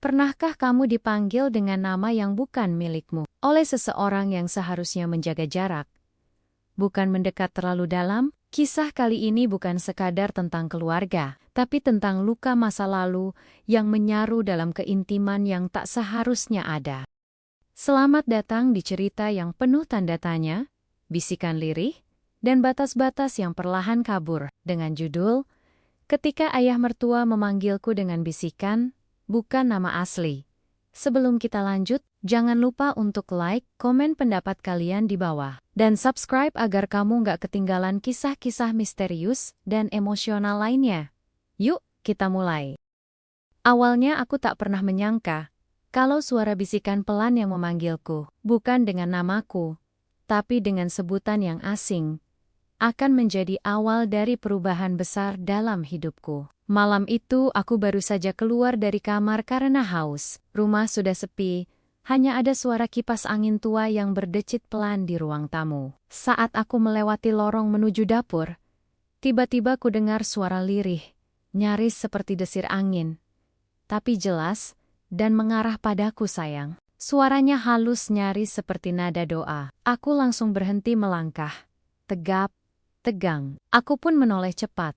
Pernahkah kamu dipanggil dengan nama yang bukan milikmu oleh seseorang yang seharusnya menjaga jarak, bukan mendekat terlalu dalam? Kisah kali ini bukan sekadar tentang keluarga, tapi tentang luka masa lalu yang menyaru dalam keintiman yang tak seharusnya ada. Selamat datang di cerita yang penuh tanda tanya, bisikan lirih, dan batas-batas yang perlahan kabur, dengan judul, Ketika Ayah Mertua Memanggilku dengan Bisikan, Bukan Nama Asli. Sebelum kita lanjut, jangan lupa untuk like, komen pendapat kalian di bawah, dan subscribe agar kamu nggak ketinggalan kisah-kisah misterius dan emosional lainnya. Yuk, kita mulai. Awalnya aku tak pernah menyangka, kalau suara bisikan pelan yang memanggilku, bukan dengan namaku, tapi dengan sebutan yang asing, akan menjadi awal dari perubahan besar dalam hidupku. Malam itu aku baru saja keluar dari kamar karena haus. Rumah sudah sepi, hanya ada suara kipas angin tua yang berdecit pelan di ruang tamu. Saat aku melewati lorong menuju dapur, tiba-tiba ku dengar suara lirih, nyaris seperti desir angin, tapi jelas dan mengarah padaku sayang. Suaranya halus nyaris seperti nada doa. Aku langsung berhenti melangkah, tegap, tegang. Aku pun menoleh cepat.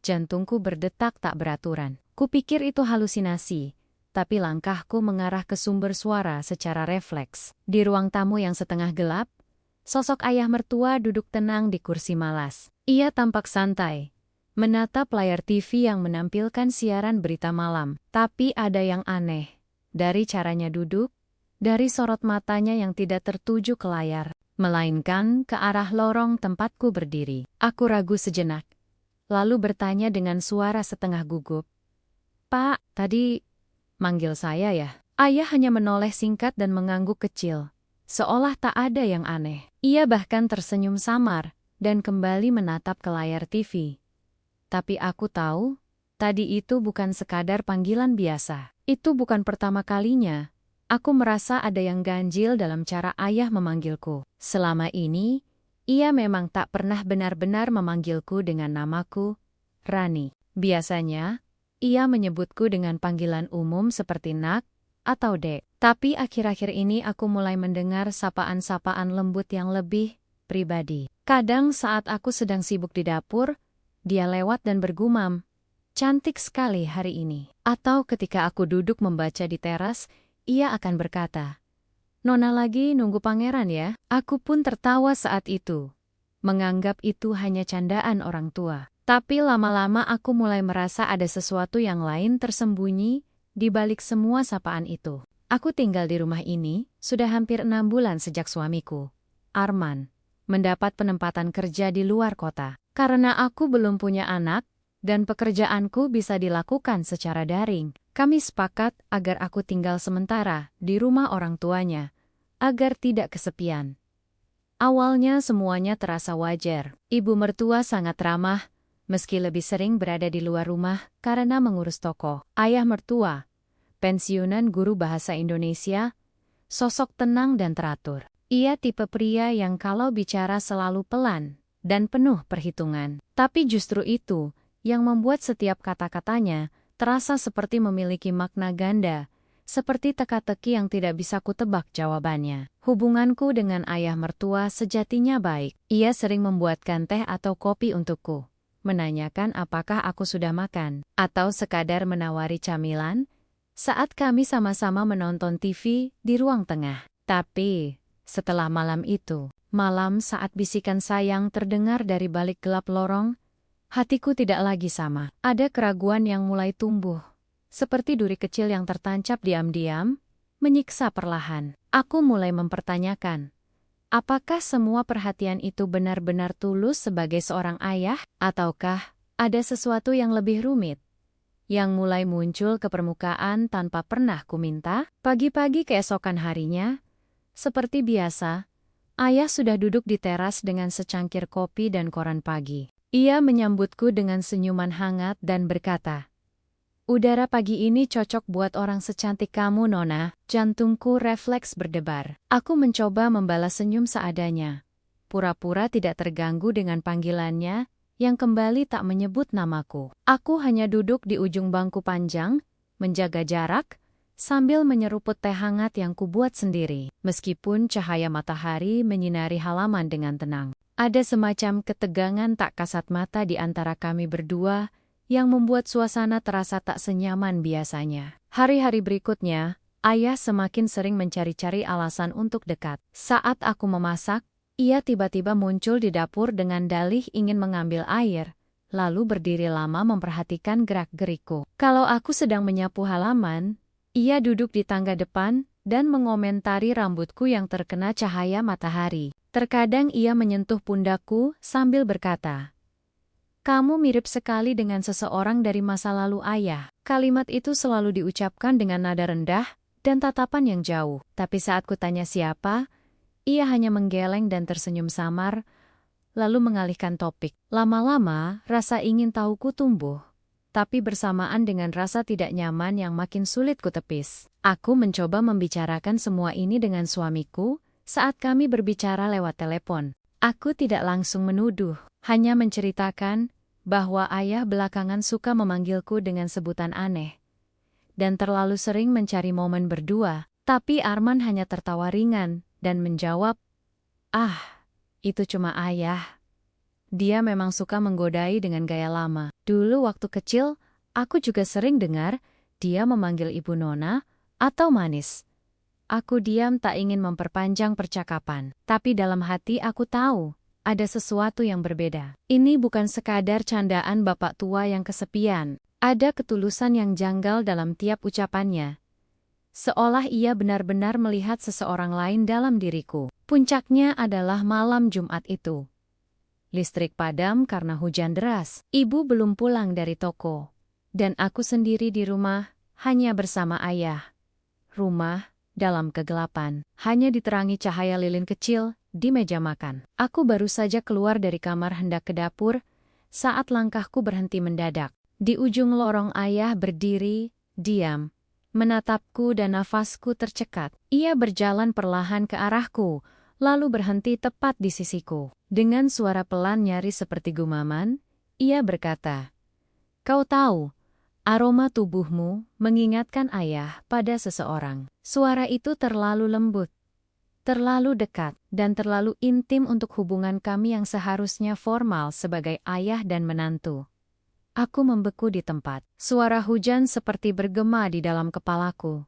Jantungku berdetak tak beraturan. Kupikir itu halusinasi, tapi langkahku mengarah ke sumber suara secara refleks. Di ruang tamu yang setengah gelap, sosok ayah mertua duduk tenang di kursi malas. Ia tampak santai, menatap layar TV yang menampilkan siaran berita malam. Tapi ada yang aneh. Dari caranya duduk, dari sorot matanya yang tidak tertuju ke layar, melainkan ke arah lorong tempatku berdiri. Aku ragu sejenak, lalu bertanya dengan suara setengah gugup, "Pak, tadi manggil saya ya?" Ayah hanya menoleh singkat dan mengangguk kecil, seolah tak ada yang aneh. Ia bahkan tersenyum samar dan kembali menatap ke layar TV. Tapi aku tahu, tadi itu bukan sekadar panggilan biasa. Itu bukan pertama kalinya. Aku merasa ada yang ganjil dalam cara ayah memanggilku. Selama ini, ia memang tak pernah benar-benar memanggilku dengan namaku, Rani. Biasanya, ia menyebutku dengan panggilan umum seperti Nak atau Dek. Tapi akhir-akhir ini aku mulai mendengar sapaan-sapaan lembut yang lebih pribadi. Kadang saat aku sedang sibuk di dapur, dia lewat dan bergumam, "Cantik sekali hari ini." Atau ketika aku duduk membaca di teras, ia akan berkata, "Nona lagi nunggu pangeran ya?" Aku pun tertawa saat itu, menganggap itu hanya candaan orang tua. Tapi lama-lama aku mulai merasa ada sesuatu yang lain tersembunyi di balik semua sapaan itu. Aku tinggal di rumah ini sudah hampir 6 bulan sejak suamiku, Arman, mendapat penempatan kerja di luar kota. Karena aku belum punya anak, dan pekerjaanku bisa dilakukan secara daring, kami sepakat agar aku tinggal sementara di rumah orang tuanya, agar tidak kesepian. Awalnya semuanya terasa wajar. Ibu mertua sangat ramah, meski lebih sering berada di luar rumah karena mengurus toko. Ayah mertua, pensiunan guru bahasa Indonesia, sosok tenang dan teratur. Ia tipe pria yang kalau bicara selalu pelan dan penuh perhitungan. Tapi justru itu yang membuat setiap kata-katanya terasa seperti memiliki makna ganda, seperti teka-teki yang tidak bisa kutebak jawabannya. Hubunganku dengan ayah mertua sejatinya baik. Ia sering membuatkan teh atau kopi untukku, menanyakan apakah aku sudah makan, atau sekadar menawari camilan saat kami sama-sama menonton TV di ruang tengah. Tapi, setelah malam itu, malam saat bisikan sayang terdengar dari balik gelap lorong, hatiku tidak lagi sama. Ada keraguan yang mulai tumbuh, seperti duri kecil yang tertancap diam-diam, menyiksa perlahan. Aku mulai mempertanyakan, apakah semua perhatian itu benar-benar tulus sebagai seorang ayah, ataukah ada sesuatu yang lebih rumit, yang mulai muncul ke permukaan tanpa pernah kuminta? Pagi-pagi keesokan harinya, seperti biasa, ayah sudah duduk di teras dengan secangkir kopi dan koran pagi. Ia menyambutku dengan senyuman hangat dan berkata, "Udara pagi ini cocok buat orang secantik kamu, Nona." Jantungku refleks berdebar. Aku mencoba membalas senyum seadanya, pura-pura tidak terganggu dengan panggilannya yang kembali tak menyebut namaku. Aku hanya duduk di ujung bangku panjang, menjaga jarak, sambil menyeruput teh hangat yang kubuat sendiri. Meskipun cahaya matahari menyinari halaman dengan tenang, ada semacam ketegangan tak kasat mata di antara kami berdua yang membuat suasana terasa tak senyaman biasanya. Hari-hari berikutnya, ayah semakin sering mencari-cari alasan untuk dekat. Saat aku memasak, ia tiba-tiba muncul di dapur dengan dalih ingin mengambil air, lalu berdiri lama memperhatikan gerak-gerikku. Kalau aku sedang menyapu halaman, ia duduk di tangga depan dan mengomentari rambutku yang terkena cahaya matahari. Terkadang ia menyentuh pundakku sambil berkata, "Kamu mirip sekali dengan seseorang dari masa lalu ayah." Kalimat itu selalu diucapkan dengan nada rendah dan tatapan yang jauh. Tapi saat kutanya siapa, ia hanya menggeleng dan tersenyum samar, lalu mengalihkan topik. Lama-lama, rasa ingin tahuku tumbuh, tapi bersamaan dengan rasa tidak nyaman yang makin sulit kutepis. Aku mencoba membicarakan semua ini dengan suamiku saat kami berbicara lewat telepon. Aku tidak langsung menuduh, hanya menceritakan bahwa ayah belakangan suka memanggilku dengan sebutan aneh dan terlalu sering mencari momen berdua. Tapi Arman hanya tertawa ringan dan menjawab, "Ah, itu cuma ayah. Dia memang suka menggodai dengan gaya lama. Dulu waktu kecil, aku juga sering dengar dia memanggil ibu Nona atau manis." Aku diam tak ingin memperpanjang percakapan. Tapi dalam hati aku tahu, ada sesuatu yang berbeda. Ini bukan sekadar candaan bapak tua yang kesepian. Ada ketulusan yang janggal dalam tiap ucapannya. Seolah ia benar-benar melihat seseorang lain dalam diriku. Puncaknya adalah malam Jumat itu. Listrik padam karena hujan deras. Ibu belum pulang dari toko. Dan aku sendiri di rumah, hanya bersama ayah. Rumah, dalam kegelapan, hanya diterangi cahaya lilin kecil di meja makan. Aku baru saja keluar dari kamar hendak ke dapur, saat langkahku berhenti mendadak. Di ujung lorong ayah berdiri, diam, menatapku dan nafasku tercekat. Ia berjalan perlahan ke arahku, lalu berhenti tepat di sisiku. Dengan suara pelan nyaris seperti gumaman, ia berkata, "Kau tahu, aroma tubuhmu mengingatkan ayah pada seseorang." Suara itu terlalu lembut, terlalu dekat, dan terlalu intim untuk hubungan kami yang seharusnya formal sebagai ayah dan menantu. Aku membeku di tempat. Suara hujan seperti bergema di dalam kepalaku,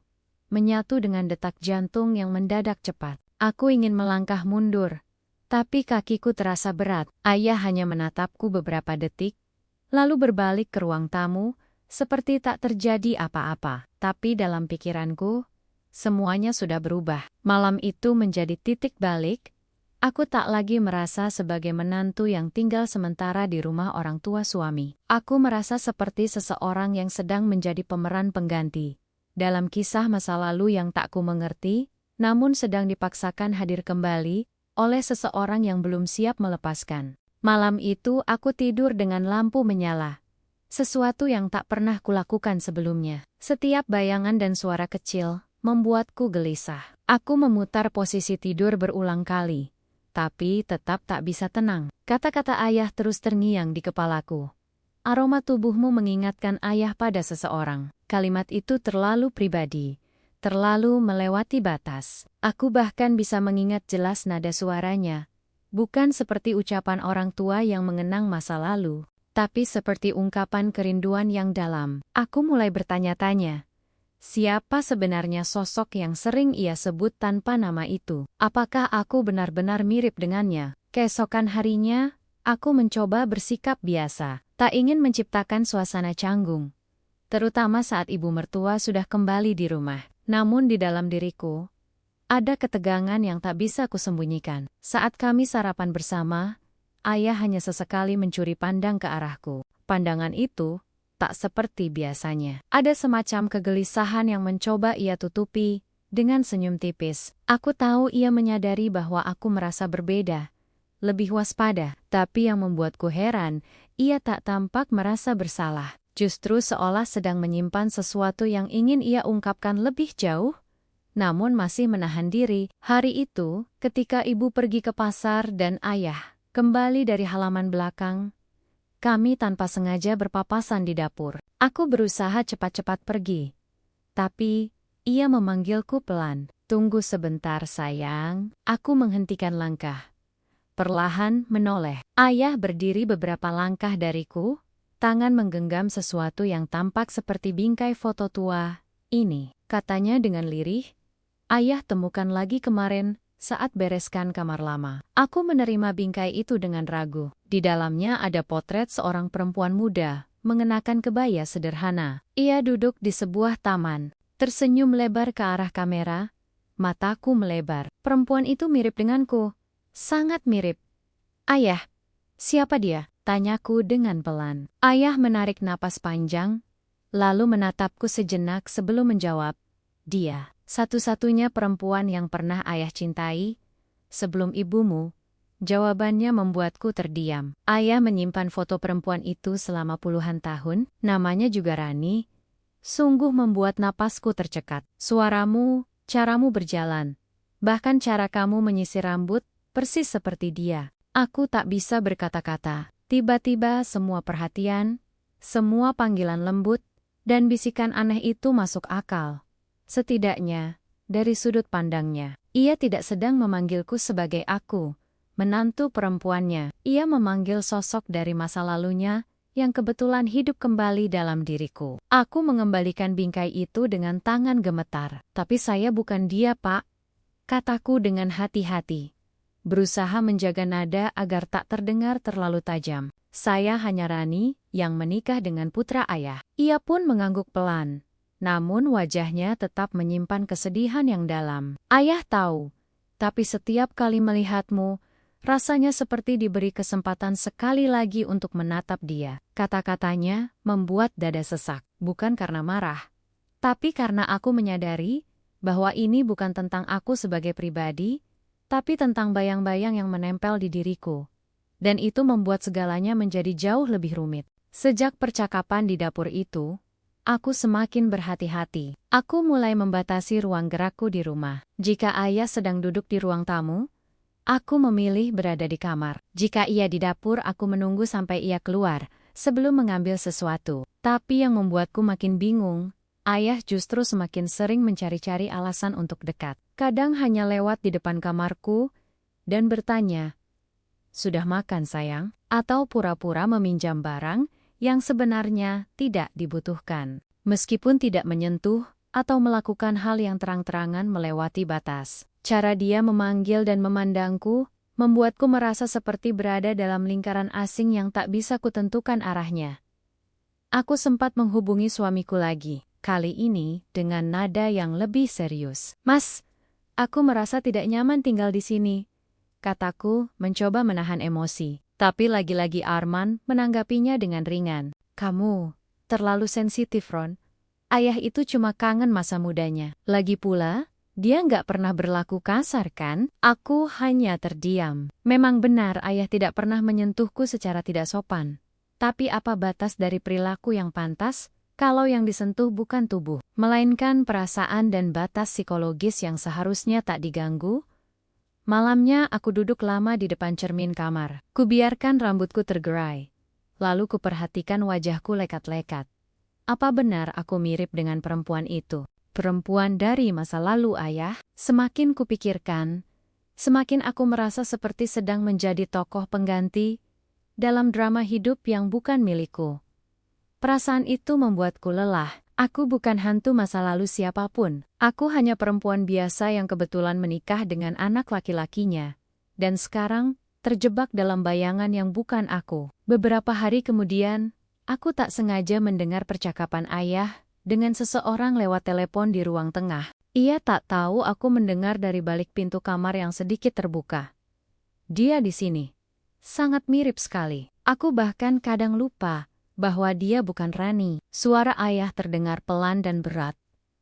menyatu dengan detak jantung yang mendadak cepat. Aku ingin melangkah mundur, tapi kakiku terasa berat. Ayah hanya menatapku beberapa detik, lalu berbalik ke ruang tamu, seperti tak terjadi apa-apa. Tapi dalam pikiranku, semuanya sudah berubah. Malam itu menjadi titik balik. Aku tak lagi merasa sebagai menantu yang tinggal sementara di rumah orang tua suami. Aku merasa seperti seseorang yang sedang menjadi pemeran pengganti dalam kisah masa lalu yang tak ku mengerti, namun sedang dipaksakan hadir kembali oleh seseorang yang belum siap melepaskan. Malam itu aku tidur dengan lampu menyala. Sesuatu yang tak pernah kulakukan sebelumnya. Setiap bayangan dan suara kecil membuatku gelisah. Aku memutar posisi tidur berulang kali, tapi tetap tak bisa tenang. Kata-kata ayah terus terngiang di kepalaku. "Aroma tubuhmu mengingatkan ayah pada seseorang." Kalimat itu terlalu pribadi, terlalu melewati batas. Aku bahkan bisa mengingat jelas nada suaranya. Bukan seperti ucapan orang tua yang mengenang masa lalu, tapi seperti ungkapan kerinduan yang dalam. Aku mulai bertanya-tanya, siapa sebenarnya sosok yang sering ia sebut tanpa nama itu? Apakah aku benar-benar mirip dengannya? Keesokan harinya, aku mencoba bersikap biasa, tak ingin menciptakan suasana canggung, terutama saat ibu mertua sudah kembali di rumah. Namun di dalam diriku, ada ketegangan yang tak bisa kusembunyikan. Saat kami sarapan bersama, ayah hanya sesekali mencuri pandang ke arahku. Pandangan itu tak seperti biasanya. Ada semacam kegelisahan yang mencoba ia tutupi dengan senyum tipis. Aku tahu ia menyadari bahwa aku merasa berbeda, lebih waspada. Tapi yang membuatku heran, ia tak tampak merasa bersalah. Justru seolah sedang menyimpan sesuatu yang ingin ia ungkapkan lebih jauh, namun masih menahan diri. Hari itu, ketika ibu pergi ke pasar dan ayah kembali dari halaman belakang, kami tanpa sengaja berpapasan di dapur. Aku berusaha cepat-cepat pergi, tapi ia memanggilku pelan. Tunggu sebentar sayang, aku menghentikan langkah. Perlahan menoleh. Ayah berdiri beberapa langkah dariku, tangan menggenggam sesuatu yang tampak seperti bingkai foto tua. Ini, katanya dengan lirih, ayah temukan lagi kemarin saat bereskan kamar lama. Aku menerima bingkai itu dengan ragu. Di dalamnya ada potret seorang perempuan muda, mengenakan kebaya sederhana. Ia duduk di sebuah taman, tersenyum lebar ke arah kamera. Mataku melebar. Perempuan itu mirip denganku. Sangat mirip. Ayah, siapa dia? Tanyaku dengan pelan. Ayah menarik napas panjang, lalu menatapku sejenak sebelum menjawab. Dia, satu-satunya perempuan yang pernah ayah cintai, sebelum ibumu. Jawabannya membuatku terdiam. Ayah menyimpan foto perempuan itu selama puluhan tahun, namanya juga Rani. Sungguh membuat napasku tercekat. Suaramu, caramu berjalan, bahkan cara kamu menyisir rambut, persis seperti dia. Aku tak bisa berkata-kata. Tiba-tiba semua perhatian, semua panggilan lembut, dan bisikan aneh itu masuk akal. Setidaknya, dari sudut pandangnya, ia tidak sedang memanggilku sebagai aku, menantu perempuannya. Ia memanggil sosok dari masa lalunya, yang kebetulan hidup kembali dalam diriku. Aku mengembalikan bingkai itu dengan tangan gemetar. Tapi saya bukan dia, Pak. Kataku dengan hati-hati. Berusaha menjaga nada agar tak terdengar terlalu tajam. Saya hanya Rani, yang menikah dengan putra ayah. Ia pun mengangguk pelan. Namun wajahnya tetap menyimpan kesedihan yang dalam. Ayah tahu, tapi setiap kali melihatmu, rasanya seperti diberi kesempatan sekali lagi untuk menatap dia. Kata-katanya membuat dada sesak, bukan karena marah, tapi karena aku menyadari bahwa ini bukan tentang aku sebagai pribadi, tapi tentang bayang-bayang yang menempel di diriku. Dan itu membuat segalanya menjadi jauh lebih rumit. Sejak percakapan di dapur itu, aku semakin berhati-hati. Aku mulai membatasi ruang gerakku di rumah. Jika ayah sedang duduk di ruang tamu, aku memilih berada di kamar. Jika ia di dapur, aku menunggu sampai ia keluar, sebelum mengambil sesuatu. Tapi yang membuatku makin bingung, ayah justru semakin sering mencari-cari alasan untuk dekat. Kadang hanya lewat di depan kamarku, dan bertanya, "Sudah makan sayang?" Atau pura-pura meminjam barang yang sebenarnya tidak dibutuhkan. Meskipun tidak menyentuh, atau melakukan hal yang terang-terangan melewati batas. Cara dia memanggil dan memandangku, membuatku merasa seperti berada dalam lingkaran asing yang tak bisa kutentukan arahnya. Aku sempat menghubungi suamiku lagi, kali ini dengan nada yang lebih serius. "Mas, aku merasa tidak nyaman tinggal di sini," kataku, mencoba menahan emosi. Tapi lagi-lagi Arman menanggapinya dengan ringan. "Kamu terlalu sensitif, Ron. Ayah itu cuma kangen masa mudanya. Lagi pula, dia nggak pernah berlaku kasar kan?" Aku hanya terdiam. Memang benar ayah tidak pernah menyentuhku secara tidak sopan. Tapi apa batas dari perilaku yang pantas, kalau yang disentuh bukan tubuh, melainkan perasaan dan batas psikologis yang seharusnya tak diganggu? Malamnya aku duduk lama di depan cermin kamar. Kubiarkan rambutku tergerai. Lalu kuperhatikan wajahku lekat-lekat. Apa benar aku mirip dengan perempuan itu? Perempuan dari masa lalu ayah? Semakin kupikirkan, semakin aku merasa seperti sedang menjadi tokoh pengganti dalam drama hidup yang bukan milikku. Perasaan itu membuatku lelah. Aku bukan hantu masa lalu siapapun. Aku hanya perempuan biasa yang kebetulan menikah dengan anak laki-lakinya. Dan sekarang, terjebak dalam bayangan yang bukan aku. Beberapa hari kemudian, aku tak sengaja mendengar percakapan ayah dengan seseorang lewat telepon di ruang tengah. Ia tak tahu aku mendengar dari balik pintu kamar yang sedikit terbuka. Dia di sini. Sangat mirip sekali. Aku bahkan kadang lupa bahwa dia bukan Rani. Suara ayah terdengar pelan dan berat,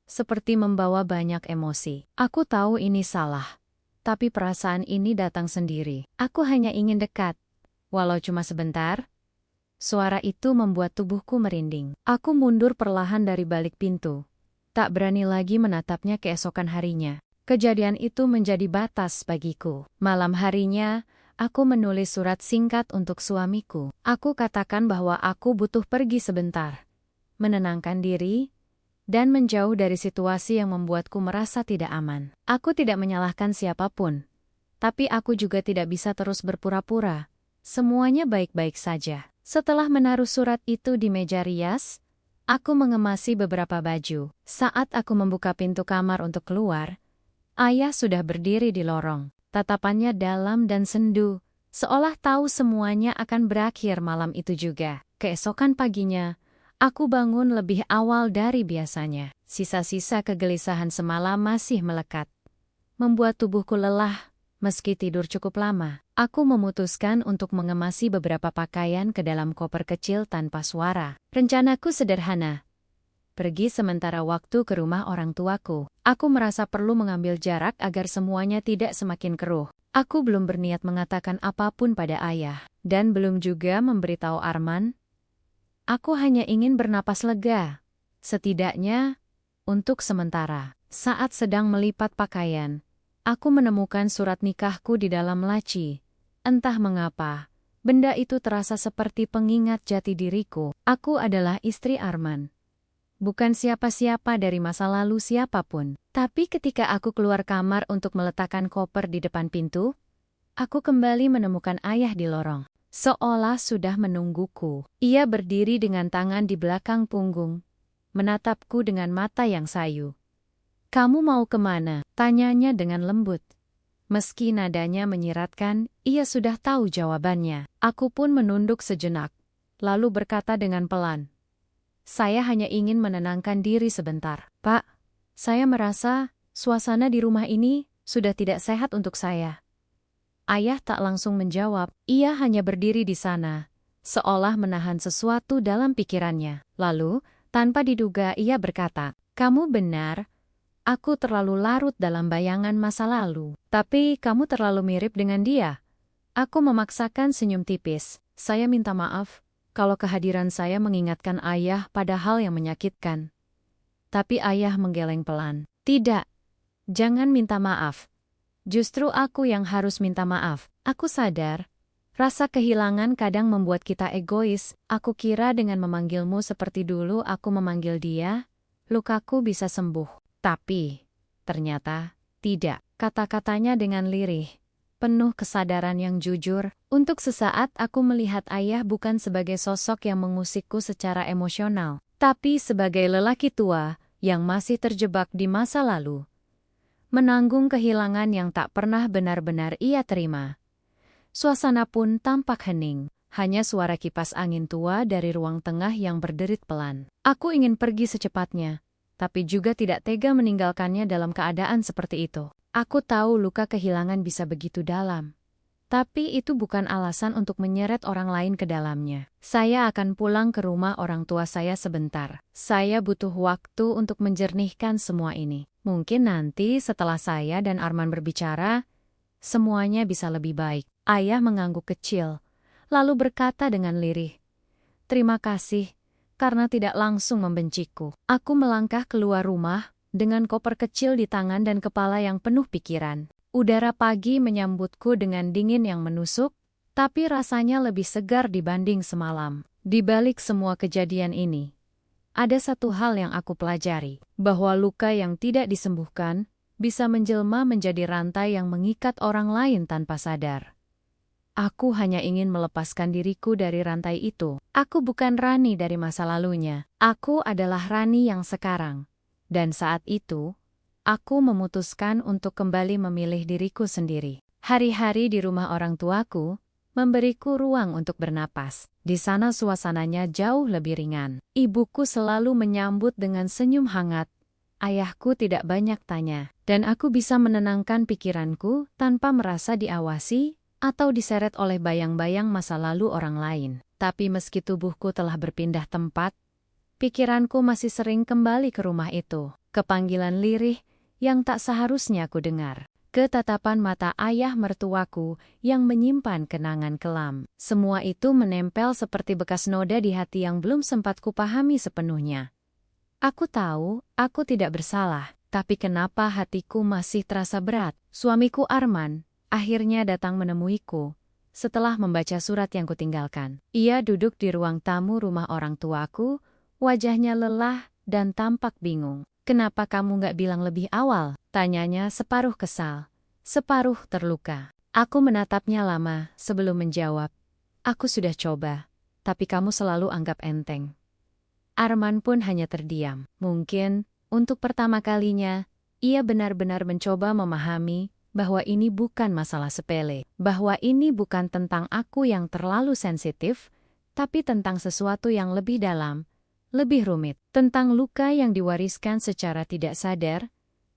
seperti membawa banyak emosi. Aku tahu ini salah, tapi perasaan ini datang sendiri. Aku hanya ingin dekat, walau cuma sebentar. Suara itu membuat tubuhku merinding. Aku mundur perlahan dari balik pintu. Tak berani lagi menatapnya keesokan harinya. Kejadian itu menjadi batas bagiku. Malam harinya, aku menulis surat singkat untuk suamiku. Aku katakan bahwa aku butuh pergi sebentar, menenangkan diri, dan menjauh dari situasi yang membuatku merasa tidak aman. Aku tidak menyalahkan siapapun, tapi aku juga tidak bisa terus berpura-pura. Semuanya baik-baik saja. Setelah menaruh surat itu di meja rias, aku mengemasi beberapa baju. Saat aku membuka pintu kamar untuk keluar, ayah sudah berdiri di lorong. Tatapannya dalam dan sendu, seolah tahu semuanya akan berakhir malam itu juga. Keesokan paginya, aku bangun lebih awal dari biasanya. Sisa-sisa kegelisahan semalam masih melekat, membuat tubuhku lelah. Meski tidur cukup lama, aku memutuskan untuk mengemasi beberapa pakaian ke dalam koper kecil tanpa suara. Rencanaku sederhana. Pergi sementara waktu ke rumah orang tuaku. Aku merasa perlu mengambil jarak agar semuanya tidak semakin keruh. Aku belum berniat mengatakan apapun pada ayah, dan belum juga memberitahu Arman. Aku hanya ingin bernapas lega. Setidaknya, untuk sementara. Saat sedang melipat pakaian, aku menemukan surat nikahku di dalam laci. Entah mengapa, benda itu terasa seperti pengingat jati diriku. Aku adalah istri Arman. Bukan siapa-siapa dari masa lalu siapapun. Tapi ketika aku keluar kamar untuk meletakkan koper di depan pintu, aku kembali menemukan ayah di lorong. Seolah sudah menungguku. Ia berdiri dengan tangan di belakang punggung, menatapku dengan mata yang sayu. "Kamu mau kemana?" tanyanya dengan lembut. Meski nadanya menyiratkan, ia sudah tahu jawabannya. Aku pun menunduk sejenak, lalu berkata dengan pelan, "Saya hanya ingin menenangkan diri sebentar. Pak, saya merasa suasana di rumah ini sudah tidak sehat untuk saya." Ayah tak langsung menjawab, ia hanya berdiri di sana, seolah menahan sesuatu dalam pikirannya. Lalu, tanpa diduga ia berkata, "Kamu benar. Aku terlalu larut dalam bayangan masa lalu. Tapi kamu terlalu mirip dengan dia." Aku memaksakan senyum tipis. "Saya minta maaf kalau kehadiran saya mengingatkan ayah pada hal yang menyakitkan." Tapi ayah menggeleng pelan. "Tidak, jangan minta maaf. Justru aku yang harus minta maaf. Aku sadar, rasa kehilangan kadang membuat kita egois. Aku kira dengan memanggilmu seperti dulu aku memanggil dia, lukaku bisa sembuh. Tapi, ternyata, tidak." Kata-katanya dengan lirih, penuh kesadaran yang jujur. Untuk sesaat aku melihat ayah bukan sebagai sosok yang mengusikku secara emosional, tapi sebagai lelaki tua yang masih terjebak di masa lalu, menanggung kehilangan yang tak pernah benar-benar ia terima. Suasana pun tampak hening, hanya suara kipas angin tua dari ruang tengah yang berderit pelan. Aku ingin pergi secepatnya, tapi juga tidak tega meninggalkannya dalam keadaan seperti itu. Aku tahu luka kehilangan bisa begitu dalam, tapi itu bukan alasan untuk menyeret orang lain ke dalamnya. Saya akan pulang ke rumah orang tua saya sebentar. Saya butuh waktu untuk menjernihkan semua ini. Mungkin nanti setelah saya dan Arman berbicara, semuanya bisa lebih baik." Ayah mengangguk kecil, lalu berkata dengan lirih, "Terima kasih karena tidak langsung membenciku." Aku melangkah keluar rumah dengan koper kecil di tangan dan kepala yang penuh pikiran. Udara pagi menyambutku dengan dingin yang menusuk, tapi rasanya lebih segar dibanding semalam. Di balik semua kejadian ini, ada satu hal yang aku pelajari, bahwa luka yang tidak disembuhkan bisa menjelma menjadi rantai yang mengikat orang lain tanpa sadar. Aku hanya ingin melepaskan diriku dari rantai itu. Aku bukan Rani dari masa lalunya. Aku adalah Rani yang sekarang. Dan saat itu, aku memutuskan untuk kembali memilih diriku sendiri. Hari-hari di rumah orang tuaku memberiku ruang untuk bernapas. Di sana suasananya jauh lebih ringan. Ibuku selalu menyambut dengan senyum hangat. Ayahku tidak banyak tanya, dan aku bisa menenangkan pikiranku tanpa merasa diawasi atau diseret oleh bayang-bayang masa lalu orang lain. Tapi meski tubuhku telah berpindah tempat, pikiranku masih sering kembali ke rumah itu, ke panggilan lirih yang tak seharusnya ku dengar, ke tatapan mata ayah mertuaku yang menyimpan kenangan kelam. Semua itu menempel seperti bekas noda di hati yang belum sempat kupahami sepenuhnya. Aku tahu, aku tidak bersalah, tapi kenapa hatiku masih terasa berat? Suamiku Arman akhirnya datang menemuiku setelah membaca surat yang kutinggalkan. Ia duduk di ruang tamu rumah orang tuaku, wajahnya lelah dan tampak bingung. "Kenapa kamu gak bilang lebih awal?" tanyanya separuh kesal, separuh terluka. Aku menatapnya lama sebelum menjawab. "Aku sudah coba, tapi kamu selalu anggap enteng." Arman pun hanya terdiam. Mungkin, untuk pertama kalinya, ia benar-benar mencoba memahami bahwa ini bukan masalah sepele, bahwa ini bukan tentang aku yang terlalu sensitif, tapi tentang sesuatu yang lebih dalam, lebih rumit, tentang luka yang diwariskan secara tidak sadar,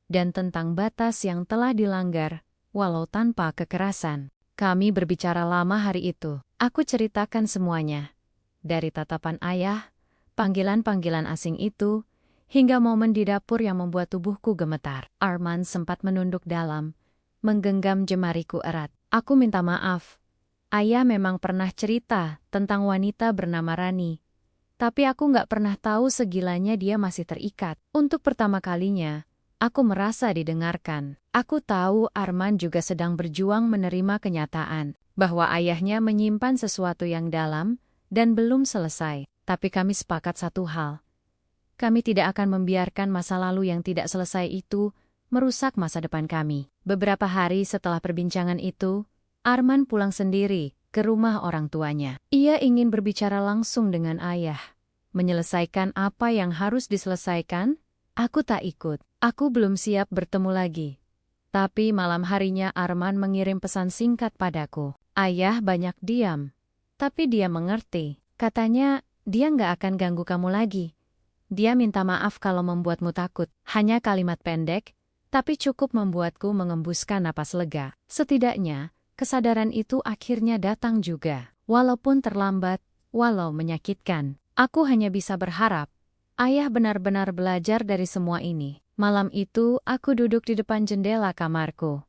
dan tentang batas yang telah dilanggar, walau tanpa kekerasan. Kami berbicara lama hari itu. Aku ceritakan semuanya. Dari tatapan ayah, panggilan-panggilan asing itu, hingga momen di dapur yang membuat tubuhku gemetar. Arman sempat menunduk dalam, menggenggam jemariku erat. "Aku minta maaf. Ayah memang pernah cerita tentang wanita bernama Rani. Tapi aku nggak pernah tahu segilanya dia masih terikat. Untuk pertama kalinya, aku merasa didengarkan. Aku tahu Arman juga sedang berjuang menerima kenyataan bahwa ayahnya menyimpan sesuatu yang dalam dan belum selesai. Tapi kami sepakat satu hal. Kami tidak akan membiarkan masa lalu yang tidak selesai itu merusak masa depan kami." Beberapa hari setelah perbincangan itu, Arman pulang sendiri ke rumah orang tuanya. Ia ingin berbicara langsung dengan ayah. Menyelesaikan apa yang harus diselesaikan. Aku tak ikut. Aku belum siap bertemu lagi. Tapi malam harinya Arman mengirim pesan singkat padaku. "Ayah banyak diam. Tapi dia mengerti. Katanya dia nggak akan ganggu kamu lagi. Dia minta maaf kalau membuatmu takut." Hanya kalimat pendek, tapi cukup membuatku mengembuskan napas lega. Setidaknya, kesadaran itu akhirnya datang juga. Walaupun terlambat, walau menyakitkan. Aku hanya bisa berharap ayah benar-benar belajar dari semua ini. Malam itu, aku duduk di depan jendela kamarku,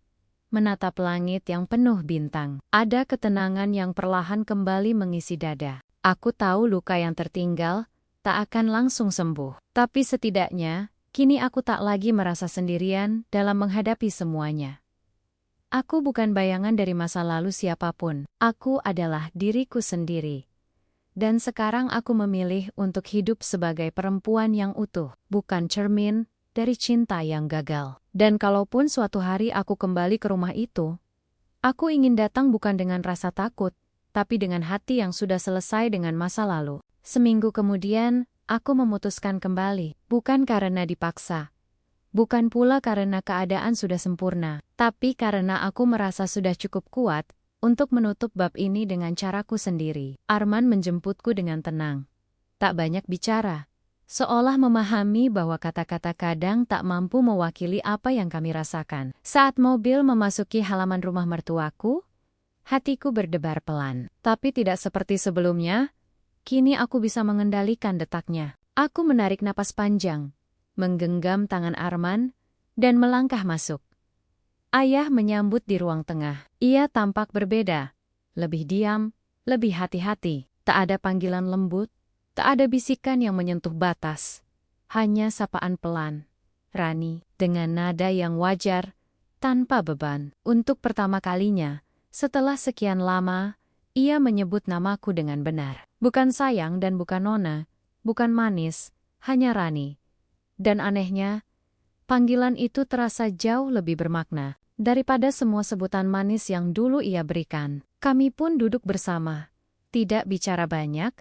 menatap langit yang penuh bintang. Ada ketenangan yang perlahan kembali mengisi dada. Aku tahu luka yang tertinggal tak akan langsung sembuh. Tapi setidaknya, kini aku tak lagi merasa sendirian dalam menghadapi semuanya. Aku bukan bayangan dari masa lalu siapapun. Aku adalah diriku sendiri. Dan sekarang aku memilih untuk hidup sebagai perempuan yang utuh, bukan cermin dari cinta yang gagal. Dan kalaupun suatu hari aku kembali ke rumah itu, aku ingin datang bukan dengan rasa takut, tapi dengan hati yang sudah selesai dengan masa lalu. Seminggu kemudian, aku memutuskan kembali, bukan karena dipaksa. Bukan pula karena keadaan sudah sempurna, tapi karena aku merasa sudah cukup kuat untuk menutup bab ini dengan caraku sendiri. Arman menjemputku dengan tenang. Tak banyak bicara, seolah memahami bahwa kata-kata kadang tak mampu mewakili apa yang kami rasakan. Saat mobil memasuki halaman rumah mertuaku, hatiku berdebar pelan. Tapi tidak seperti sebelumnya, kini aku bisa mengendalikan detaknya. Aku menarik napas panjang, menggenggam tangan Arman, dan melangkah masuk. Ayah menyambut di ruang tengah. Ia tampak berbeda, lebih diam, lebih hati-hati. Tak ada panggilan lembut, tak ada bisikan yang menyentuh batas. Hanya sapaan pelan, "Rani," dengan nada yang wajar, tanpa beban. Untuk pertama kalinya, setelah sekian lama, ia menyebut namaku dengan benar. Bukan sayang dan bukan nona, bukan manis, hanya Rani. Dan anehnya, panggilan itu terasa jauh lebih bermakna daripada semua sebutan manis yang dulu ia berikan. Kami pun duduk bersama, tidak bicara banyak,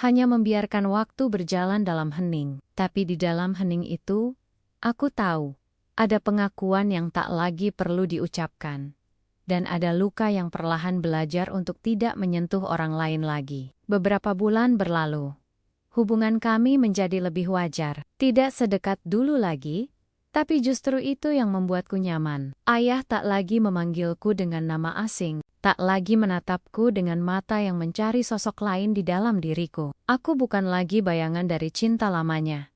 hanya membiarkan waktu berjalan dalam hening. Tapi di dalam hening itu, aku tahu, ada pengakuan yang tak lagi perlu diucapkan. Dan ada luka yang perlahan belajar untuk tidak menyentuh orang lain lagi. Beberapa bulan berlalu. Hubungan kami menjadi lebih wajar. Tidak sedekat dulu lagi, tapi justru itu yang membuatku nyaman. Ayah tak lagi memanggilku dengan nama asing, tak lagi menatapku dengan mata yang mencari sosok lain di dalam diriku. Aku bukan lagi bayangan dari cinta lamanya.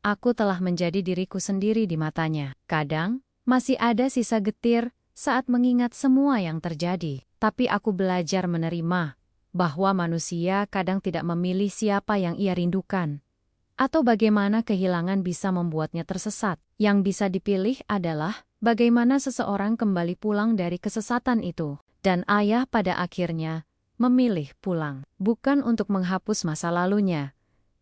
Aku telah menjadi diriku sendiri di matanya. Kadang, masih ada sisa getir saat mengingat semua yang terjadi. Tapi aku belajar menerima bahwa manusia kadang tidak memilih siapa yang ia rindukan, atau bagaimana kehilangan bisa membuatnya tersesat. Yang bisa dipilih adalah bagaimana seseorang kembali pulang dari kesesatan itu. Dan ayah pada akhirnya memilih pulang, bukan untuk menghapus masa lalunya,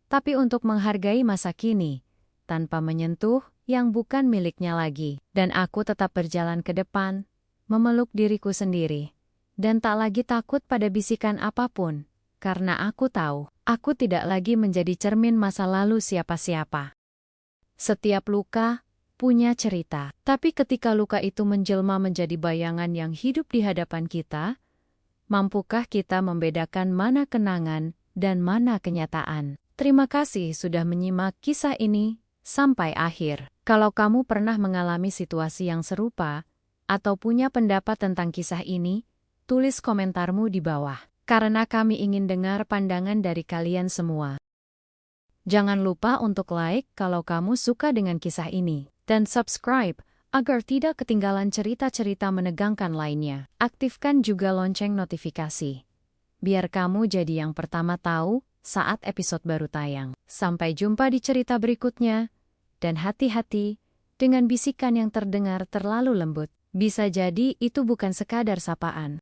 tapi untuk menghargai masa kini, tanpa menyentuh yang bukan miliknya lagi. Dan aku tetap berjalan ke depan, memeluk diriku sendiri, dan tak lagi takut pada bisikan apapun, karena aku tahu, aku tidak lagi menjadi cermin masa lalu siapa-siapa. Setiap luka punya cerita, tapi ketika luka itu menjelma menjadi bayangan yang hidup di hadapan kita, mampukah kita membedakan mana kenangan dan mana kenyataan? Terima kasih sudah menyimak kisah ini sampai akhir. Kalau kamu pernah mengalami situasi yang serupa, atau punya pendapat tentang kisah ini, tulis komentarmu di bawah, karena kami ingin dengar pandangan dari kalian semua. Jangan lupa untuk like kalau kamu suka dengan kisah ini, dan subscribe agar tidak ketinggalan cerita-cerita menegangkan lainnya. Aktifkan juga lonceng notifikasi, biar kamu jadi yang pertama tahu saat episode baru tayang. Sampai jumpa di cerita berikutnya, dan hati-hati dengan bisikan yang terdengar terlalu lembut. Bisa jadi itu bukan sekadar sapaan,